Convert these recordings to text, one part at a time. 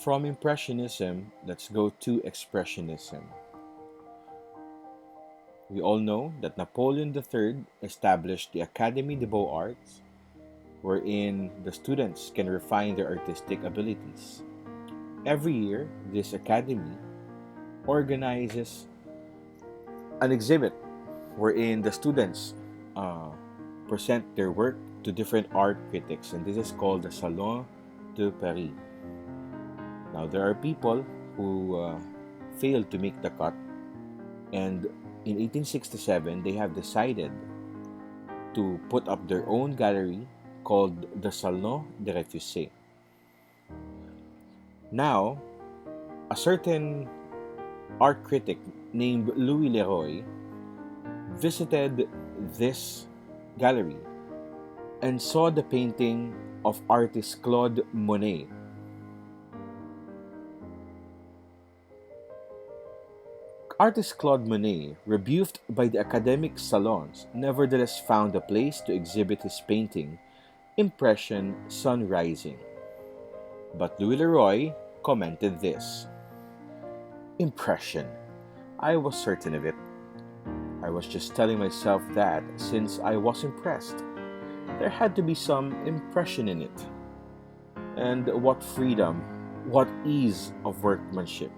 From Impressionism, let's go to Expressionism. We all know that Napoleon III established the Académie des Beaux-Arts, wherein the students can refine their artistic abilities. Every year, this academy organizes an exhibit wherein the students uh, present their work to different art critics, and this is called the Salon de Paris. Now, there are people who failed to make the cut, and in 1867, they have decided to put up their own gallery called the Salon des Refusés. Now, a certain art critic named Louis Leroy visited this gallery and saw the painting of artist Claude Monet. Artist Claude Monet, rebuked by the academic salons, nevertheless found a place to exhibit his painting, Impression Sun Rising. But Louis Leroy commented this: "Impression. I was certain of it. I was just telling myself that since I was impressed, there had to be some impression in it. And what freedom, what ease of workmanship.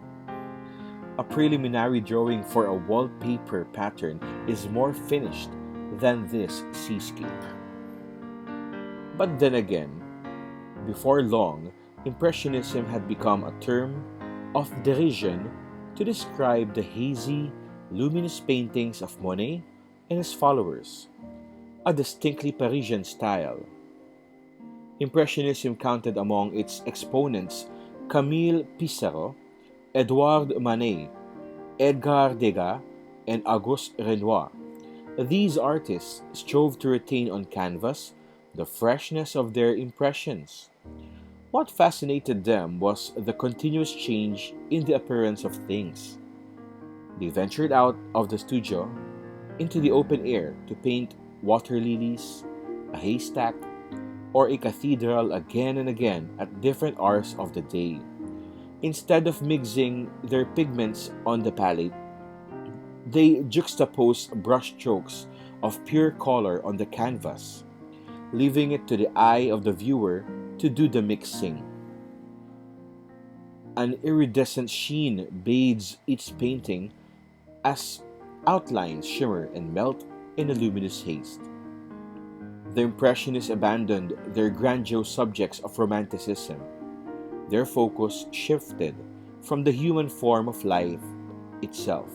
A preliminary drawing for a wallpaper pattern is more finished than this seascape." But then again, before long, Impressionism had become a term of derision to describe the hazy, luminous paintings of Monet and his followers, a distinctly Parisian style. Impressionism counted among its exponents Camille Pissarro, Edouard Manet, Edgar Degas, and Auguste Renoir. These artists strove to retain on canvas the freshness of their impressions. What fascinated them was the continuous change in the appearance of things. They ventured out of the studio into the open air to paint water lilies, a haystack, or a cathedral again and again at different hours of the day. Instead of mixing their pigments on the palette, they juxtaposed brushstrokes of pure color on the canvas, leaving it to the eye of the viewer to do the mixing. An iridescent sheen bathes each painting as outlines shimmer and melt in a luminous haze. The Impressionists abandoned their grandiose subjects of Romanticism. Their focus shifted from the human form of life itself.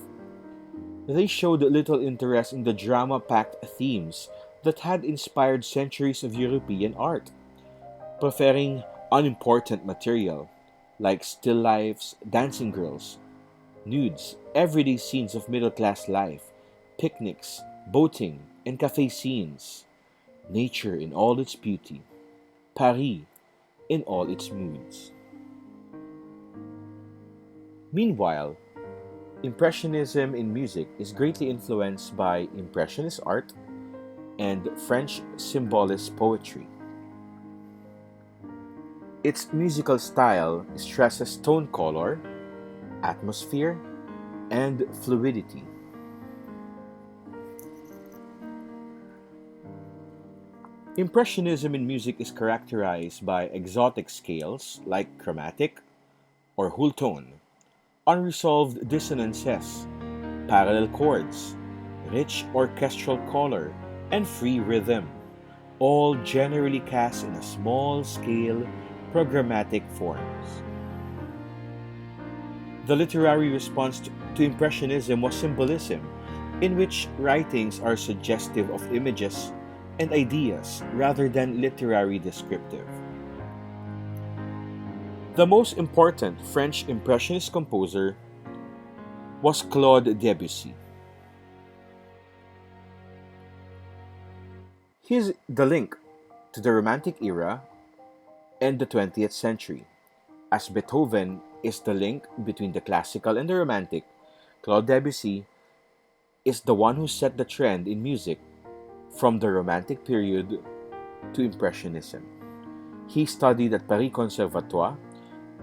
They showed little interest in the drama-packed themes that had inspired centuries of European art, preferring unimportant material like still lifes, dancing girls, nudes, everyday scenes of middle-class life, picnics, boating, and cafe scenes, nature in all its beauty, Paris in all its moods. Meanwhile, Impressionism in music is greatly influenced by Impressionist art and French symbolist poetry. Its musical style stresses tone color, atmosphere, and fluidity. Impressionism in music is characterized by exotic scales like chromatic or whole tone, unresolved dissonances, parallel chords, rich orchestral color, and free rhythm, all generally cast in a small-scale programmatic forms. The literary response to Impressionism was symbolism, in which writings are suggestive of images and ideas rather than literary descriptive. The most important French Impressionist composer was Claude Debussy. He is the link to the Romantic era and the 20th century. As Beethoven is the link between the classical and the romantic, Claude Debussy is the one who set the trend in music from the Romantic period to Impressionism. He studied at Paris Conservatoire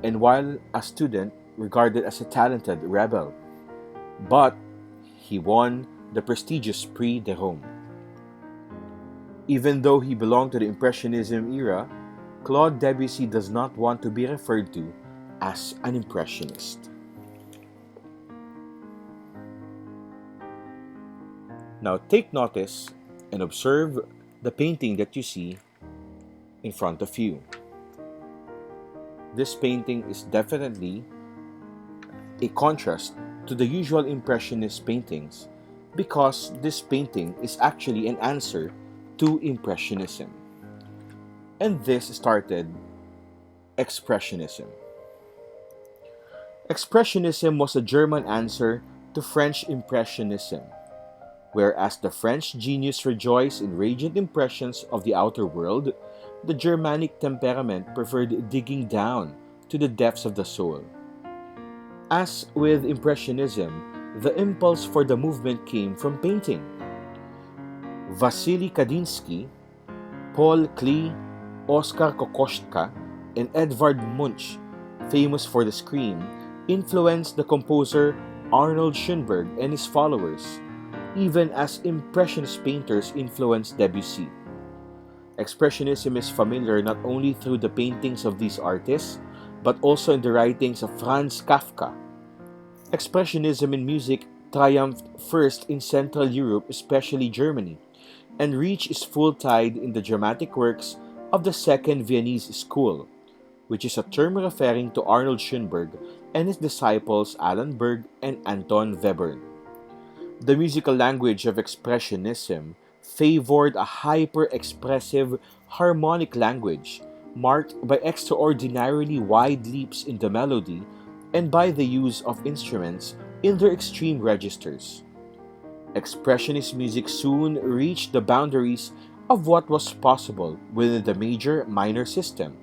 and while a student, regarded as a talented rebel. But he won the prestigious Prix de Rome. Even though he belonged to the Impressionism era, Claude Debussy does not want to be referred to as an Impressionist. Now take notice and observe the painting that you see in front of you. This painting is definitely a contrast to the usual Impressionist paintings because this painting is actually an answer to Impressionism. And this started Expressionism. Expressionism was a German answer to French Impressionism. Whereas the French genius rejoiced in radiant impressions of the outer world, the Germanic temperament preferred digging down to the depths of the soul. As with Impressionism, the impulse for the movement came from painting. Wassily Kandinsky, Paul Klee, Oskar Kokoschka, and Edvard Munch, famous for the Scream, influenced the composer Arnold Schoenberg and his followers, even as Impressionist painters influenced Debussy. Expressionism is familiar not only through the paintings of these artists, but also in the writings of Franz Kafka. Expressionism in music triumphed first in Central Europe, especially Germany, and reached its full tide in the dramatic works of the Second Viennese School, which is a term referring to Arnold Schoenberg and his disciples Allan Berg and Anton Webern. The musical language of Expressionism favored a hyper-expressive harmonic language marked by extraordinarily wide leaps in the melody and by the use of instruments in their extreme registers. Expressionist music soon reached the boundaries of what was possible within the major-minor system.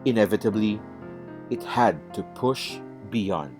Inevitably, it had to push beyond.